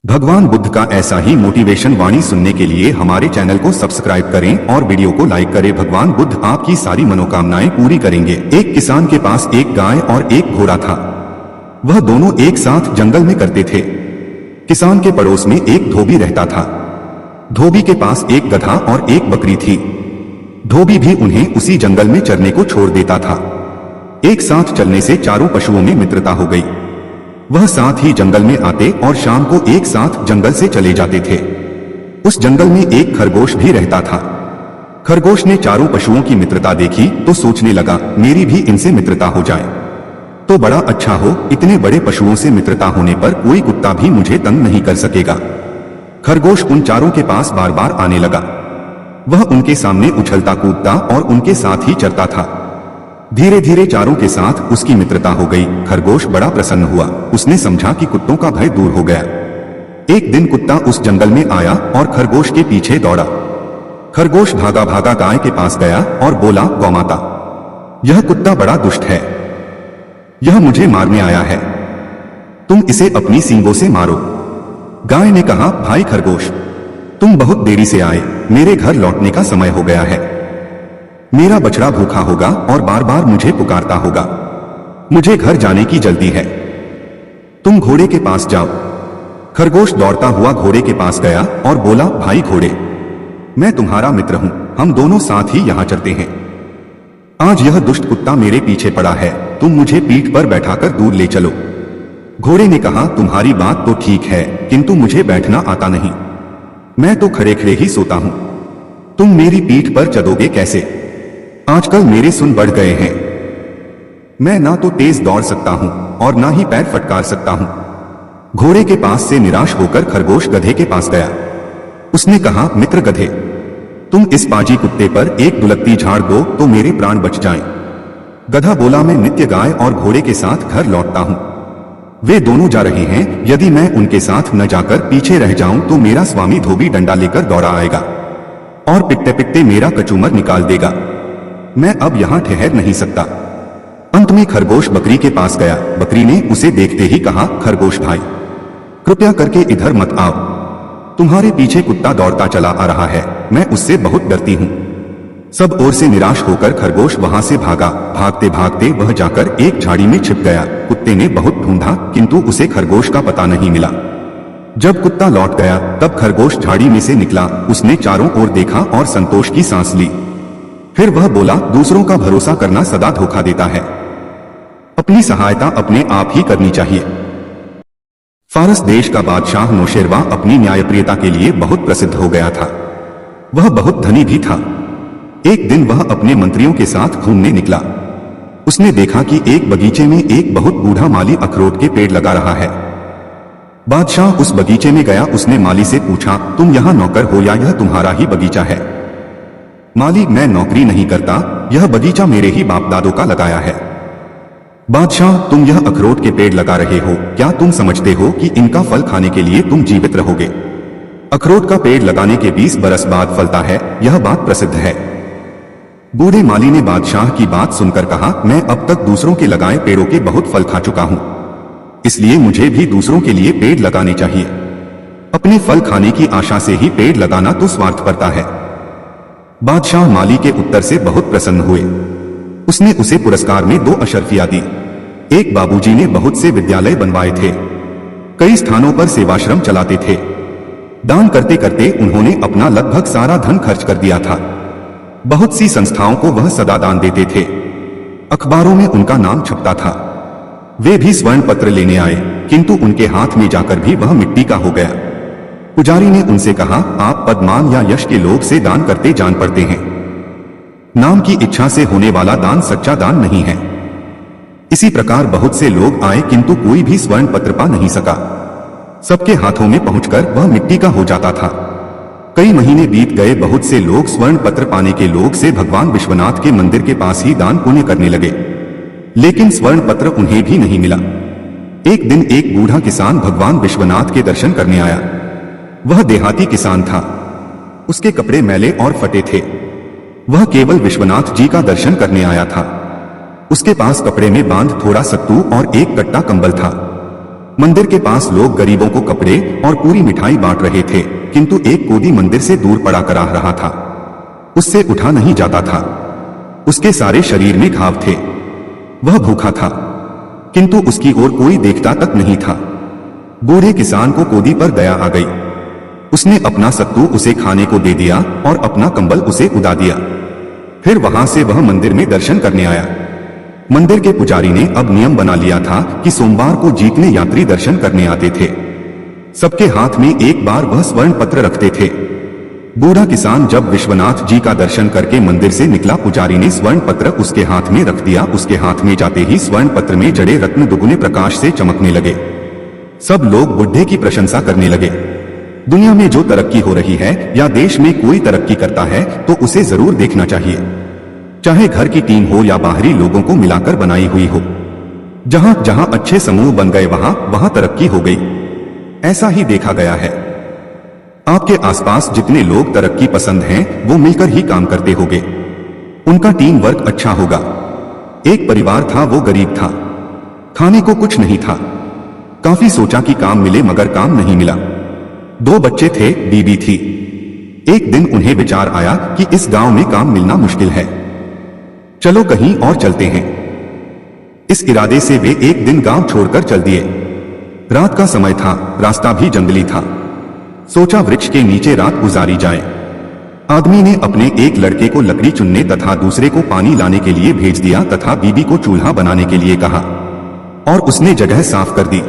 भगवान बुद्ध का ऐसा ही मोटिवेशन वाणी सुनने के लिए हमारे चैनल को सब्सक्राइब करें और वीडियो को लाइक करें। भगवान बुद्ध आपकी सारी मनोकामनाएं पूरी करेंगे। एक किसान के पास एक गाय और एक घोड़ा था। वह दोनों एक साथ जंगल में करते थे। किसान के पड़ोस में एक धोबी रहता था। धोबी के पास एक गधा और एक बकरी थी। धोबी भी उन्हें उसी जंगल में चरने को छोड़ देता था। एक साथ चलने से चारों पशुओं में मित्रता हो गई। वह साथ ही जंगल में आते और शाम को एक साथ जंगल से चले जाते थे। उस जंगल में एक खरगोश भी रहता था। खरगोश ने चारों पशुओं की मित्रता देखी तो सोचने लगा, मेरी भी इनसे मित्रता हो जाए तो बड़ा अच्छा हो। इतने बड़े पशुओं से मित्रता होने पर कोई कुत्ता भी मुझे तंग नहीं कर सकेगा। खरगोश उन चारों के पास बार बार आने लगा। वह उनके सामने उछलता कूदता और उनके साथ ही चरता था। धीरे धीरे चारों के साथ उसकी मित्रता हो गई। खरगोश बड़ा प्रसन्न हुआ। उसने समझा कि कुत्तों का भय दूर हो गया। एक दिन कुत्ता उस जंगल में आया और खरगोश के पीछे दौड़ा। खरगोश भागा भागा गाय के पास गया और बोला, गौमाता, यह कुत्ता बड़ा दुष्ट है। यह मुझे मारने आया है। तुम इसे अपनी सींगों से मारो। गाय ने कहा, भाई खरगोश, तुम बहुत देरी से आए। मेरे घर लौटने का समय हो गया है। मेरा बछड़ा भूखा होगा और बार बार मुझे पुकारता होगा। मुझे घर जाने की जल्दी है। तुम घोड़े के पास जाओ। खरगोश दौड़ता हुआ घोड़े के पास गया और बोला, भाई घोड़े, मैं तुम्हारा मित्र हूं। हम दोनों साथ ही यहां चलते हैं। आज यह दुष्ट कुत्ता मेरे पीछे पड़ा है। तुम मुझे पीठ पर बैठाकर दूर ले चलो। घोड़े ने कहा, तुम्हारी बात तो ठीक है, किंतु मुझे बैठना आता नहीं। मैं तो खड़े खड़े ही सोता हूं। तुम मेरी पीठ पर चलोगे कैसे? आजकल मेरे सुन बढ़ गए हैं। मैं ना तो तेज दौड़ सकता हूं और ना ही पैर फटकार सकता हूं। घोड़े के पास से निराश होकर खरगोश गधे के पास गया। उसने कहा, मित्र गधे, तुम इस पाजी कुत्ते पर एक दुलत्ती झाड़ दो तो मेरे प्राण बच जाएं। गधा बोला, मैं नित्य गाय और घोड़े के साथ घर लौटता हूं। वे दोनों जा रहे हैं। यदि मैं उनके साथ न जाकर पीछे रह जाऊं तो मेरा स्वामी धोबी डंडा लेकर दौड़ा आएगा और पिटते पिटते मेरा कचूमर निकाल देगा। मैं अब यहां ठहर नहीं सकता। अंत में खरगोश बकरी के पास गया। बकरी ने उसे देखते ही कहा, खरगोश भाई, कृपया करके इधर मत आओ। तुम्हारे पीछे कुत्ता दौड़ता चला आ रहा है। मैं उससे बहुत डरती हूं। सब ओर से निराश होकर खरगोश वहां से भागा। भागते भागते वह जाकर एक झाड़ी में छिप गया। कुत्ते ने बहुत ढूंढा किंतु उसे खरगोश का पता नहीं मिला। जब कुत्ता लौट गया तब खरगोश झाड़ी में से निकला। उसने चारों ओर देखा और संतोष की सांस ली। फिर वह बोला, दूसरों का भरोसा करना सदा धोखा देता है। अपनी सहायता अपने आप ही करनी चाहिए। फारस देश का बादशाह नौशेरवा अपनी न्यायप्रियता के लिए बहुत प्रसिद्ध हो गया था। वह बहुत धनी भी था। एक दिन वह अपने मंत्रियों के साथ घूमने निकला। उसने देखा कि एक बगीचे में एक बहुत बूढ़ा माली अखरोट के पेड़ लगा रहा है। बादशाह उस बगीचे में गया। उसने माली से पूछा, तुम यहाँ नौकर हो या यह तुम्हारा ही बगीचा है? माली, मैं नौकरी नहीं करता। यह बगीचा मेरे ही बाप दादों का लगाया है। बादशाह, तुम यह अखरोट के पेड़ लगा रहे हो, क्या तुम समझते हो कि इनका फल खाने के लिए तुम जीवित रहोगे? अखरोट का पेड़ लगाने के 20 बरस बाद फलता है। यह बात प्रसिद्ध है। बूढ़े माली ने बादशाह की बात सुनकर कहा, मैं अब तक दूसरों के लगाए पेड़ों के बहुत फल खा चुका हूं, इसलिए मुझे भी दूसरों के लिए पेड़ लगाने चाहिए। अपने फल खाने की आशा से ही पेड़ लगाना तो स्वार्थपरता है। बादशाह माली के उत्तर से बहुत प्रसन्न हुए। उसने उसे पुरस्कार में 2 अशर्फियां दी। एक बाबूजी ने बहुत से विद्यालय बनवाए थे। कई स्थानों पर सेवाश्रम चलाते थे। दान करते करते उन्होंने अपना लगभग सारा धन खर्च कर दिया था। बहुत सी संस्थाओं को वह सदा दान देते थे। अखबारों में उनका नाम छपता था। वे भी स्वर्ण पत्र लेने आए, किंतु उनके हाथ में जाकर भी वह मिट्टी का हो गया। पुजारी ने उनसे कहा, आप पदमान या यश के लोभ से दान करते जान पड़ते हैं। नाम की इच्छा से होने वाला दान सच्चा दान नहीं है। इसी प्रकार बहुत से लोग आए किंतु कोई भी स्वर्ण पत्र पा नहीं सका। सबके हाथों में पहुंचकर वह मिट्टी का हो जाता था। कई महीने बीत गए। बहुत से लोग स्वर्ण पत्र पाने के लोभ से भगवान विश्वनाथ के मंदिर के पास ही दान पुण्य करने लगे, लेकिन स्वर्ण पत्र उन्हें भी नहीं मिला। एक दिन एक बूढ़ा किसान भगवान विश्वनाथ के दर्शन करने आया। वह देहाती किसान था। उसके कपड़े मैले और फटे थे। वह केवल विश्वनाथ जी का दर्शन करने आया था। उसके पास कपड़े में बांध थोड़ा सत्तू और एक कट्टा कंबल था। मंदिर के पास लोग गरीबों को कपड़े और पूरी मिठाई बांट रहे थे, किंतु एक कोदी मंदिर से दूर पड़ा कराह रहा था। उससे उठा नहीं जाता था। उसके सारे शरीर में घाव थे। वह भूखा था, किंतु उसकी ओर कोई देखता तक नहीं था। बूढ़े किसान को कोदी पर दया आ गई। उसने अपना सत्तू उसे खाने को दे दिया और अपना कंबल उसे उड़ा दिया। फिर वहां से वह मंदिर में दर्शन करने आया। मंदिर के पुजारी ने अब नियम बना लिया था कि सोमवार को जितने यात्री दर्शन करने आते थे, सबके हाथ में एक बार वह स्वर्ण पत्र रखते थे। बूढ़ा किसान जब विश्वनाथ जी का दर्शन करके मंदिर से निकला, पुजारी ने स्वर्ण पत्र उसके हाथ में रख दिया। उसके हाथ में जाते ही स्वर्ण पत्र में जड़े रत्न दुगुने प्रकाश से चमकने लगे। सब लोग बुढ़े की प्रशंसा करने लगे। दुनिया में जो तरक्की हो रही है या देश में कोई तरक्की करता है तो उसे जरूर देखना चाहिए, चाहे घर की टीम हो या बाहरी लोगों को मिलाकर बनाई हुई हो। जहां जहां अच्छे समूह बन गए वहां वहां तरक्की हो गई। ऐसा ही देखा गया है। आपके आसपास जितने लोग तरक्की पसंद हैं वो मिलकर ही काम करते होंगे, उनका टीम वर्क अच्छा होगा। एक परिवार था, वो गरीब था, खाने को कुछ नहीं था। काफी सोचा कि काम मिले, मगर काम नहीं मिला। 2 बच्चे थे, बीबी थी। एक दिन उन्हें विचार आया कि इस गांव में काम मिलना मुश्किल है, चलो कहीं और चलते हैं। इस इरादे से वे एक दिन गांव छोड़कर चल दिए। रात का समय था, रास्ता भी जंगली था। सोचा वृक्ष के नीचे रात गुजारी जाए। आदमी ने अपने एक लड़के को लकड़ी चुनने तथा दूसरे को पानी लाने के लिए भेज दिया तथा बीबी को चूल्हा बनाने के लिए कहा और उसने जगह साफ कर दी।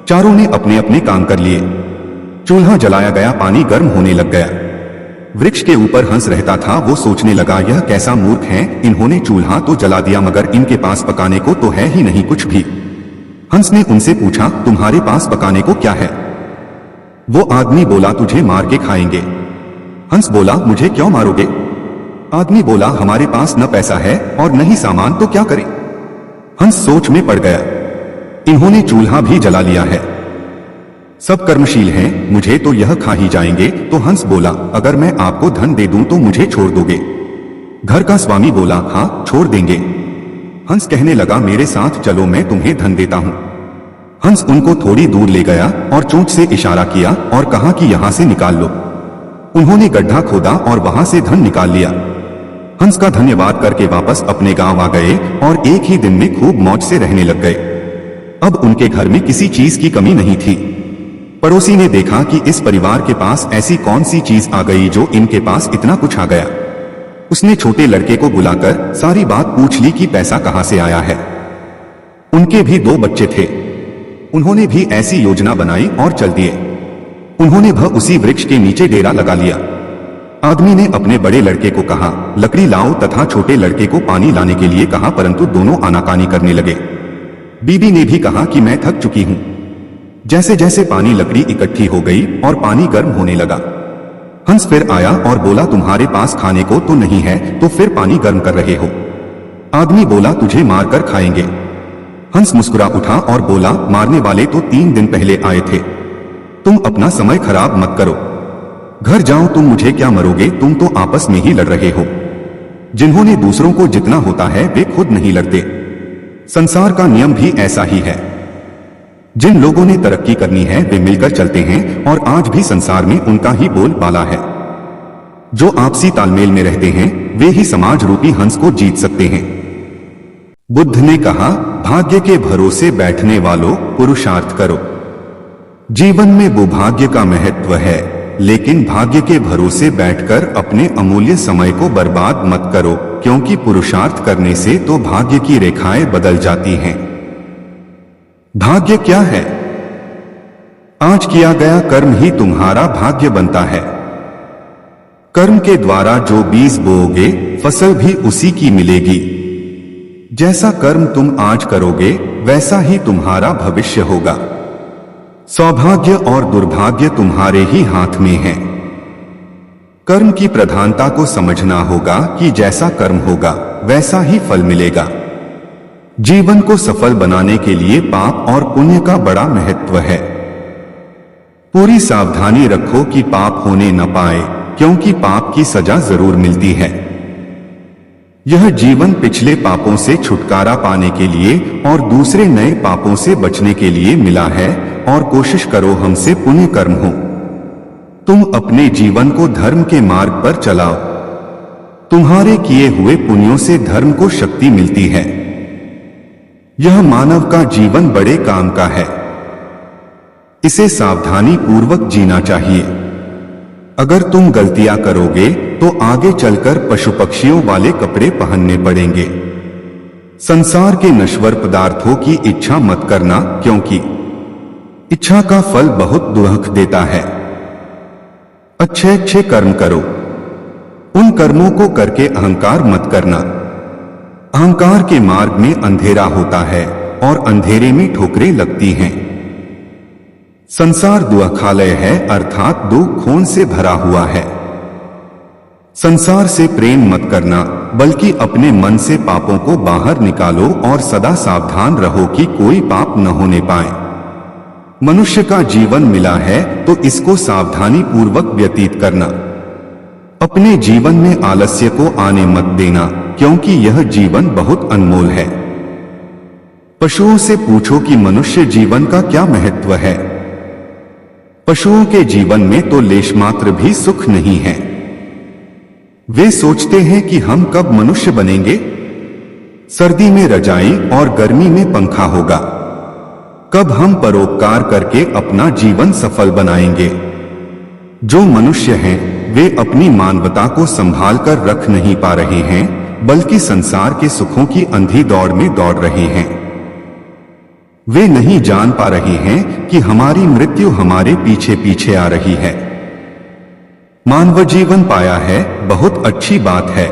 चारों ने अपने अपने काम कर लिए। चूल्हा जलाया गया, पानी गर्म होने लग गया। वृक्ष के ऊपर हंस रहता था, वो सोचने लगा यह कैसा मूर्ख है, इन्होंने चूल्हा तो जला दिया मगर इनके पास पकाने को तो है ही नहीं कुछ भी। हंस ने उनसे पूछा, तुम्हारे पास पकाने को क्या है? वो आदमी बोला, तुझे मार के खाएंगे। हंस बोला, मुझे क्यों मारोगे? आदमी बोला, हमारे पास न पैसा है और न ही सामान, तो क्या करें? हंस सोच में पड़ गया। इन्होंने चूल्हा भी जला लिया है, सब कर्मशील हैं, मुझे तो यह खा ही जाएंगे। तो हंस बोला, अगर मैं आपको धन दे दूं तो मुझे छोड़ दोगे? घर का स्वामी बोला, हाँ छोड़ देंगे। हंस कहने लगा, मेरे साथ चलो, मैं तुम्हें धन देता हूं। हंस उनको थोड़ी दूर ले गया और चोंच से इशारा किया और कहा कि यहां से निकाल लो। उन्होंने गड्ढा खोदा और वहां से धन निकाल लिया। हंस का धन्यवाद करके वापस अपने गांव आ गए और एक ही दिन में खूब मौज से रहने लग गए। अब उनके घर में किसी चीज की कमी नहीं थी। पड़ोसी ने देखा कि इस परिवार के पास ऐसी कौन सी चीज आ गई जो इनके पास इतना कुछ आ गया। उसने छोटे लड़के को बुलाकर सारी बात पूछ ली कि पैसा कहां से आया है। उनके भी 2 बच्चे थे, उन्होंने भी ऐसी योजना बनाई और चल दिए। उन्होंने भी उसी वृक्ष के नीचे डेरा लगा लिया। आदमी ने अपने बड़े लड़के को कहा, लकड़ी लाओ, तथा छोटे लड़के को पानी लाने के लिए कहा, परंतु दोनों आनाकानी करने लगे। बीबी ने भी कहा कि मैं थक चुकी हूं। जैसे जैसे पानी लकड़ी इकट्ठी हो गई और पानी गर्म होने लगा। हंस फिर आया और बोला, तुम्हारे पास खाने को तो नहीं है, तो फिर पानी गर्म कर रहे हो? आदमी बोला, तुझे मारकर खाएंगे। हंस मुस्कुरा उठा और बोला, मारने वाले तो 3 दिन पहले आए थे, तुम अपना समय खराब मत करो, घर जाओ, तुम मुझे क्या मरोगे, तुम तो आपस में ही लड़ रहे हो। जिन्होंने दूसरों को जितना होता है वे खुद नहीं लड़ते। संसार का नियम भी ऐसा ही है। जिन लोगों ने तरक्की करनी है वे मिलकर चलते हैं और आज भी संसार में उनका ही बोलबाला है। जो आपसी तालमेल में रहते हैं वे ही समाज रूपी हंस को जीत सकते हैं। बुद्ध ने कहा, भाग्य के भरोसे बैठने वालों, पुरुषार्थ करो। जीवन में दुर्भाग्य का महत्व है, लेकिन भाग्य के भरोसे बैठकर अपने अमूल्य समय को बर्बाद मत करो, क्योंकि पुरुषार्थ करने से तो भाग्य की रेखाएं बदल जाती हैं। भाग्य क्या है? आज किया गया कर्म ही तुम्हारा भाग्य बनता है। कर्म के द्वारा जो बीज बोओगे फसल भी उसी की मिलेगी। जैसा कर्म तुम आज करोगे वैसा ही तुम्हारा भविष्य होगा। सौभाग्य और दुर्भाग्य तुम्हारे ही हाथ में है। कर्म की प्रधानता को समझना होगा कि जैसा कर्म होगा वैसा ही फल मिलेगा। जीवन को सफल बनाने के लिए पाप और पुण्य का बड़ा महत्व है। पूरी सावधानी रखो कि पाप होने न पाए, क्योंकि पाप की सजा जरूर मिलती है। यह जीवन पिछले पापों से छुटकारा पाने के लिए और दूसरे नए पापों से बचने के लिए मिला है, और कोशिश करो हमसे पुण्य कर्म हो। तुम अपने जीवन को धर्म के मार्ग पर चलाओ। तुम्हारे किए हुए पुण्यों से धर्म को शक्ति मिलती है। यह मानव का जीवन बड़े काम का है। इसे सावधानी पूर्वक जीना चाहिए। अगर तुम गलतियां करोगे तो आगे चलकर पशु पक्षियों वाले कपड़े पहनने पड़ेंगे। संसार के नश्वर पदार्थों की इच्छा मत करना, क्योंकि इच्छा का फल बहुत दुख देता है। अच्छे अच्छे कर्म करो। उन कर्मों को करके अहंकार मत करना। अहंकार के मार्ग में अंधेरा होता है और अंधेरे में ठोकरें लगती हैं। संसार दुखालय है, अर्थात दो खून से भरा हुआ है। संसार से प्रेम मत करना, बल्कि अपने मन से पापों को बाहर निकालो और सदा सावधान रहो कि कोई पाप न होने पाए। मनुष्य का जीवन मिला है तो इसको सावधानी पूर्वक व्यतीत करना। अपने जीवन में आलस्य को आने मत देना, क्योंकि यह जीवन बहुत अनमोल है। पशुओं से पूछो कि मनुष्य जीवन का क्या महत्व है। पशुओं के जीवन में तो लेश मात्र भी सुख नहीं है। वे सोचते हैं कि हम कब मनुष्य बनेंगे। सर्दी में रजाई और गर्मी में पंखा होगा। कब हम परोपकार करके अपना जीवन सफल बनाएंगे। जो मनुष्य हैं वे अपनी मानवता को संभाल कर रख नहीं पा रहे हैं, बल्कि संसार के सुखों की अंधी दौड़ में दौड़ रहे हैं। वे नहीं जान पा रहे हैं कि हमारी मृत्यु हमारे पीछे पीछे आ रही है। मानव जीवन पाया है, बहुत अच्छी बात है।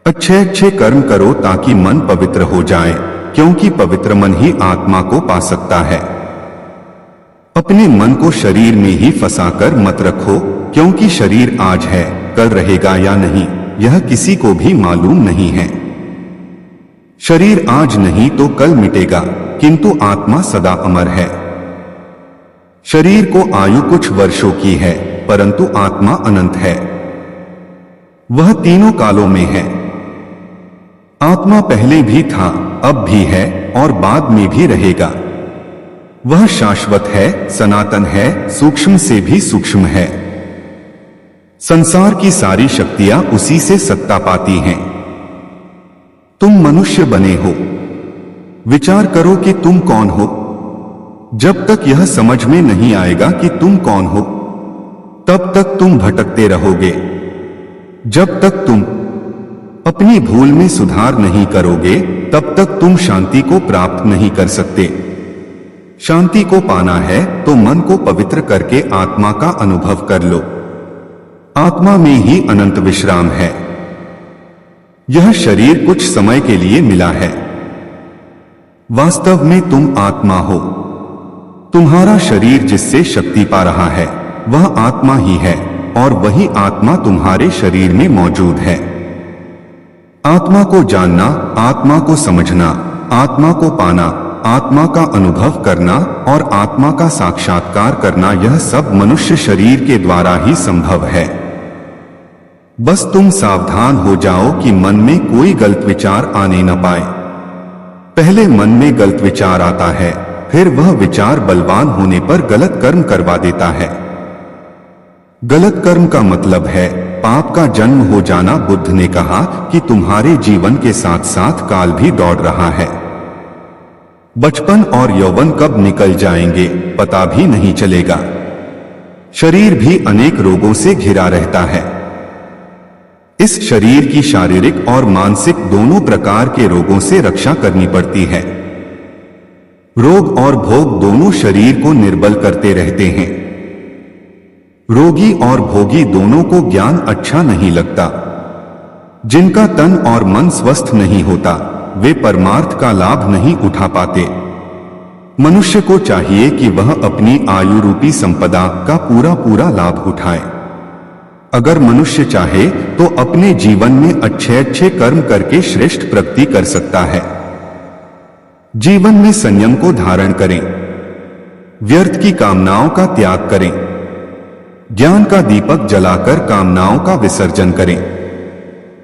अच्छे अच्छे कर्म करो ताकि मन पवित्र हो जाए, क्योंकि पवित्र मन ही आत्मा को पा सकता है। अपने मन को शरीर में ही फंसाकर मत रखो, क्योंकि शरीर आज है, कल रहेगा या नहीं यह किसी को भी मालूम नहीं है। शरीर आज नहीं तो कल मिटेगा, किंतु आत्मा सदा अमर है। शरीर को आयु कुछ वर्षों की है, परंतु आत्मा अनंत है। वह तीनों कालों में है। आत्मा पहले भी था, अब भी है और बाद में भी रहेगा। वह शाश्वत है, सनातन है, सूक्ष्म से भी सूक्ष्म है। संसार की सारी शक्तियां उसी से सत्ता पाती हैं। तुम मनुष्य बने हो, विचार करो कि तुम कौन हो। जब तक यह समझ में नहीं आएगा कि तुम कौन हो, तब तक तुम भटकते रहोगे। जब तक तुम अपनी भूल में सुधार नहीं करोगे, तब तक तुम शांति को प्राप्त नहीं कर सकते। शांति को पाना है तो मन को पवित्र करके आत्मा का अनुभव कर लो। आत्मा में ही अनंत विश्राम है। यह शरीर कुछ समय के लिए मिला है। वास्तव में तुम आत्मा हो। तुम्हारा शरीर जिससे शक्ति पा रहा है वह आत्मा ही है, और वही आत्मा तुम्हारे शरीर में मौजूद है। आत्मा को जानना, आत्मा को समझना, आत्मा को पाना, आत्मा का अनुभव करना और आत्मा का साक्षात्कार करना, यह सब मनुष्य शरीर के द्वारा ही संभव है। बस तुम सावधान हो जाओ कि मन में कोई गलत विचार आने न पाए। पहले मन में गलत विचार आता है, फिर वह विचार बलवान होने पर गलत कर्म करवा देता है। गलत कर्म का मतलब है पाप का जन्म हो जाना। बुद्ध ने कहा कि तुम्हारे जीवन के साथ साथ काल भी दौड़ रहा है। बचपन और यौवन कब निकल जाएंगे पता भी नहीं चलेगा। शरीर भी अनेक रोगों से घिरा रहता है। इस शरीर की शारीरिक और मानसिक दोनों प्रकार के रोगों से रक्षा करनी पड़ती है। रोग और भोग दोनों शरीर को निर्बल करते रहते हैं। रोगी और भोगी दोनों को ज्ञान अच्छा नहीं लगता। जिनका तन और मन स्वस्थ नहीं होता वे परमार्थ का लाभ नहीं उठा पाते। मनुष्य को चाहिए कि वह अपनी आयु रूपी संपदा का पूरा पूरा लाभ उठाए। अगर मनुष्य चाहे तो अपने जीवन में अच्छे अच्छे कर्म करके श्रेष्ठ प्रगति कर सकता है। जीवन में संयम को धारण करें। व्यर्थ की कामनाओं का त्याग करें। ज्ञान का दीपक जलाकर कामनाओं का विसर्जन करें।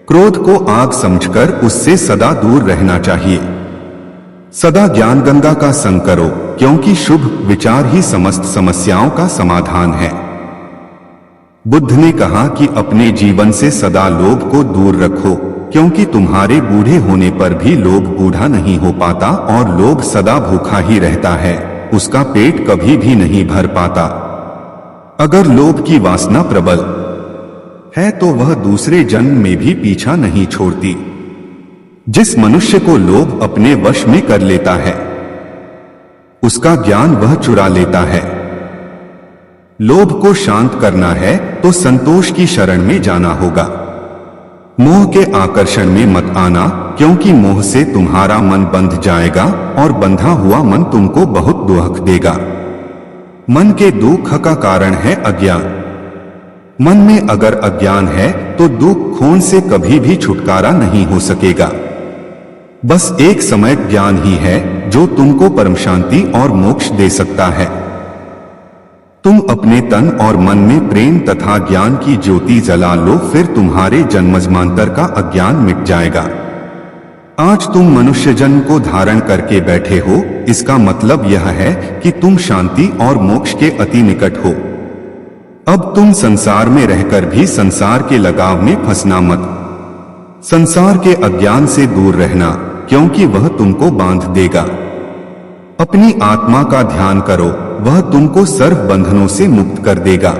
क्रोध को आग समझकर उससे सदा दूर रहना चाहिए। सदा ज्ञान गंगा का संग करो, क्योंकि शुभ विचार ही समस्त समस्याओं का समाधान है। बुद्ध ने कहा कि अपने जीवन से सदा लोभ को दूर रखो, क्योंकि तुम्हारे बूढ़े होने पर भी लोभ बूढ़ा नहीं हो पाता और लोभ सदा भूखा ही रहता है, उसका पेट कभी भी नहीं भर पाता। अगर लोभ की वासना प्रबल है तो वह दूसरे जन्म में भी पीछा नहीं छोड़ती। जिस मनुष्य को लोभ अपने वश में कर लेता है उसका ज्ञान वह चुरा लेता है। लोभ को शांत करना है तो संतोष की शरण में जाना होगा। मोह के आकर्षण में मत आना, क्योंकि मोह से तुम्हारा मन बंध जाएगा और बंधा हुआ मन तुमको बहुत दुख देगा। मन के दुख का कारण है अज्ञान। मन में अगर अज्ञान है तो दुख खोन से कभी भी छुटकारा नहीं हो सकेगा। बस एक समय ज्ञान ही है जो तुमको परम शांति और मोक्ष दे सकता है। तुम अपने तन और मन में प्रेम तथा ज्ञान की ज्योति जला लो, फिर तुम्हारे जन्मजन्मांतर का अज्ञान मिट जाएगा। आज तुम मनुष्य जन्म को धारण करके बैठे हो, इसका मतलब यह है कि तुम शांति और मोक्ष के अति निकट हो। अब तुम संसार में रहकर भी संसार के लगाव में फंसना मत। संसार के अज्ञान से दूर रहना, क्योंकि वह तुमको बांध देगा। अपनी आत्मा का ध्यान करो, वह तुमको सर्व बंधनों से मुक्त कर देगा।